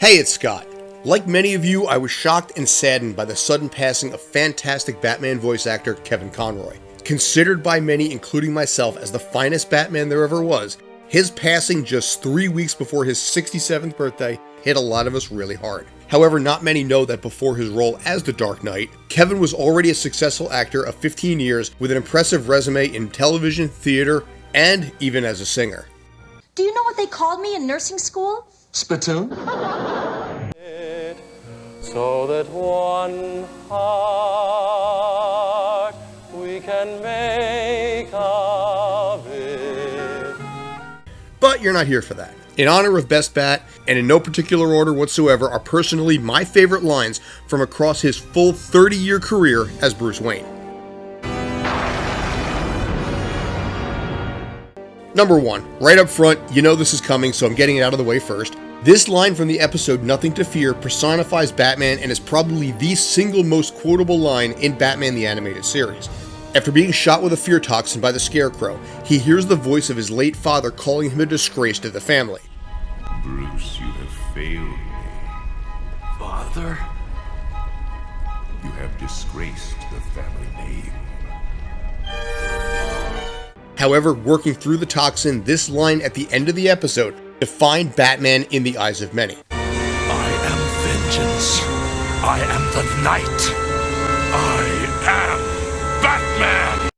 Hey, it's Scott. Like many of you, I was shocked and saddened by the sudden passing of fantastic Batman voice actor Kevin Conroy. Considered by many, including myself, as the finest Batman there ever was, his passing just 3 weeks before his 67th birthday hit a lot of us really hard. However, not many know that before his role as the Dark Knight, Kevin was already a successful actor of 15 years with an impressive resume in television, theater, and even as a singer. Do you know what they called me in nursing school? Spittoon? So that one heart we can make of it. But you're not here for that. In honor of Best Bat, and in no particular order whatsoever, are personally my favorite lines from across his full 30-year career as Bruce Wayne. Number 1, right up front, you know this is coming, so I'm getting it out of the way first. This line from the episode Nothing to Fear personifies Batman and is probably the single most quotable line in Batman the Animated Series. After being shot with a fear toxin by the Scarecrow, he hears the voice of his late father calling him a disgrace to the family. Bruce, you have failed me. Father? You have disgraced the family name. However, working through the toxin, this line at the end of the episode defined Batman in the eyes of many. I am vengeance. I am the night. I am Batman.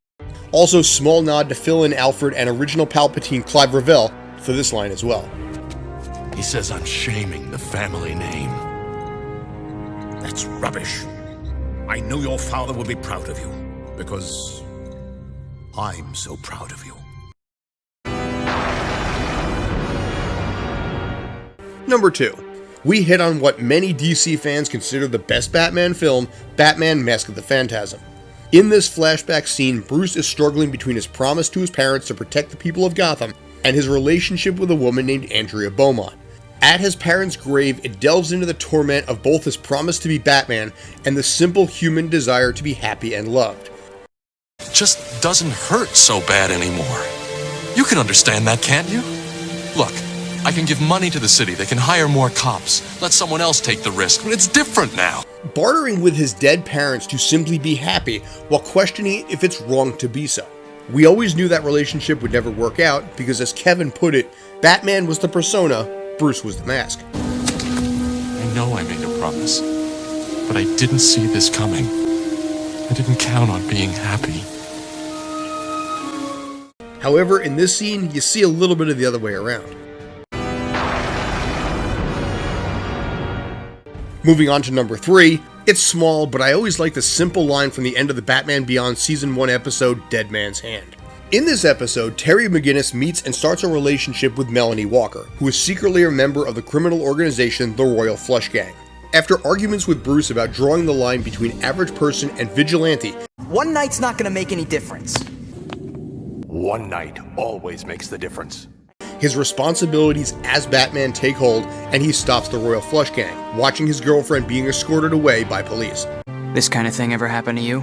Also, small nod to fill-in Alfred and original Palpatine Clive Revell for this line as well. He says I'm shaming the family name. That's rubbish. I know your father will be proud of you, because I'm so proud of you. Number 2. We hit on what many DC fans consider the best Batman film, Batman Mask of the Phantasm. In this flashback scene, Bruce is struggling between his promise to his parents to protect the people of Gotham and his relationship with a woman named Andrea Beaumont. At his parents' grave, it delves into the torment of both his promise to be Batman and the simple human desire to be happy and loved. It just doesn't hurt so bad anymore. You can understand that, can't you? Look, I can give money to the city, they can hire more cops, let someone else take the risk, but it's different now. Bartering with his dead parents to simply be happy while questioning if it's wrong to be so. We always knew that relationship would never work out because, as Kevin put it, Batman was the persona, Bruce was the mask. I know I made a promise, but I didn't see this coming. I didn't count on being happy. However, in this scene, you see a little bit of the other way around. Moving on to number 3, it's small, but I always like the simple line from the end of the Batman Beyond Season 1 episode, Dead Man's Hand. In this episode, Terry McGinnis meets and starts a relationship with Melanie Walker, who is secretly a member of the criminal organization the Royal Flush Gang. After arguments with Bruce about drawing the line between average person and vigilante, one night's not gonna make any difference. One night always makes the difference. his responsibilities as Batman take hold, and he stops the Royal Flush Gang, watching his girlfriend being escorted away by police. This kind of thing ever happen to you?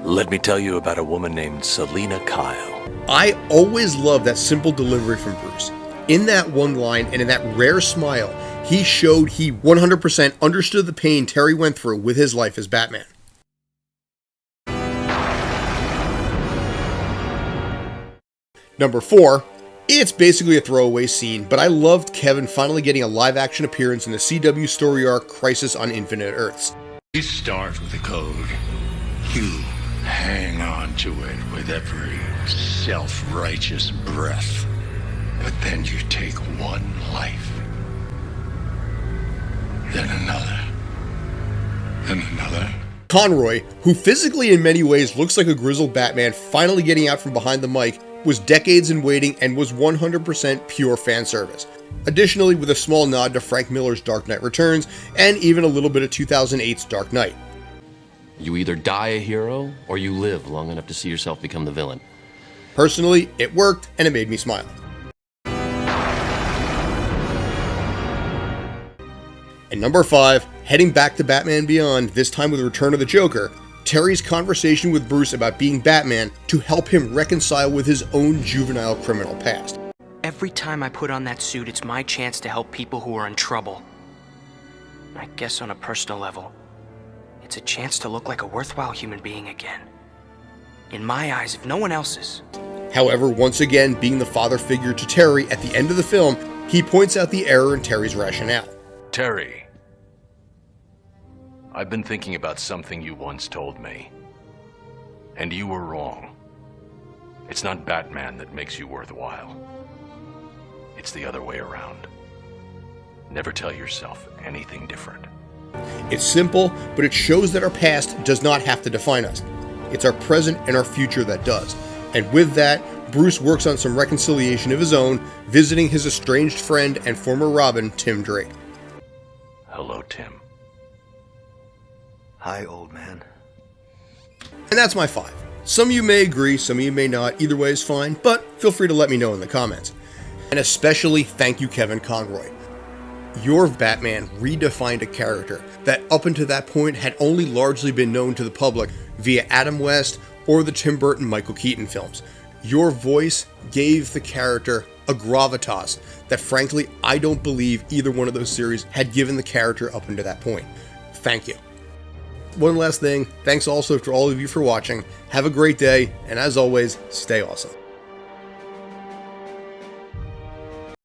Let me tell you about a woman named Selina Kyle. I always love that simple delivery from Bruce. In that one line and in that rare smile, he showed he 100% understood the pain Terry went through with his life as Batman. Number 4, it's basically a throwaway scene, but I loved Kevin finally getting a live-action appearance in the CW story arc Crisis on Infinite Earths. You start with a code. You hang on to it with every self-righteous breath. But then you take one life, then another, then another. Conroy, who physically in many ways looks like a grizzled Batman finally getting out from behind the mic, was decades in waiting and was 100% pure fan service. Additionally, with a small nod to Frank Miller's Dark Knight Returns, and even a little bit of 2008's Dark Knight. You either die a hero, or you live long enough to see yourself become the villain. Personally, it worked, and it made me smile. And number 5, heading back to Batman Beyond, this time with Return of the Joker, Terry's conversation with Bruce about being Batman to help him reconcile with his own juvenile criminal past. Every time I put on that suit, it's my chance to help people who are in trouble. I guess on a personal level, it's a chance to look like a worthwhile human being again. In my eyes, if no one else's. However, once again, being the father figure to Terry at the end of the film, he points out the error in Terry's rationale. Terry, I've been thinking about something you once told me. And you were wrong. It's not Batman that makes you worthwhile. It's the other way around. Never tell yourself anything different. It's simple, but it shows that our past does not have to define us. It's our present and our future that does. And with that, Bruce works on some reconciliation of his own, visiting his estranged friend and former Robin, Tim Drake. Hello, Tim. Hi, old man. And that's my 5. Some of you may agree, some of you may not. Either way is fine, but feel free to let me know in the comments. And especially thank you, Kevin Conroy. Your Batman redefined a character that up until that point had only largely been known to the public via Adam West or the Tim Burton Michael Keaton films. Your voice gave the character a gravitas that frankly I don't believe either one of those series had given the character up until that point. Thank you. One last thing, thanks also to all of you for watching. Have a great day, and as always, stay awesome.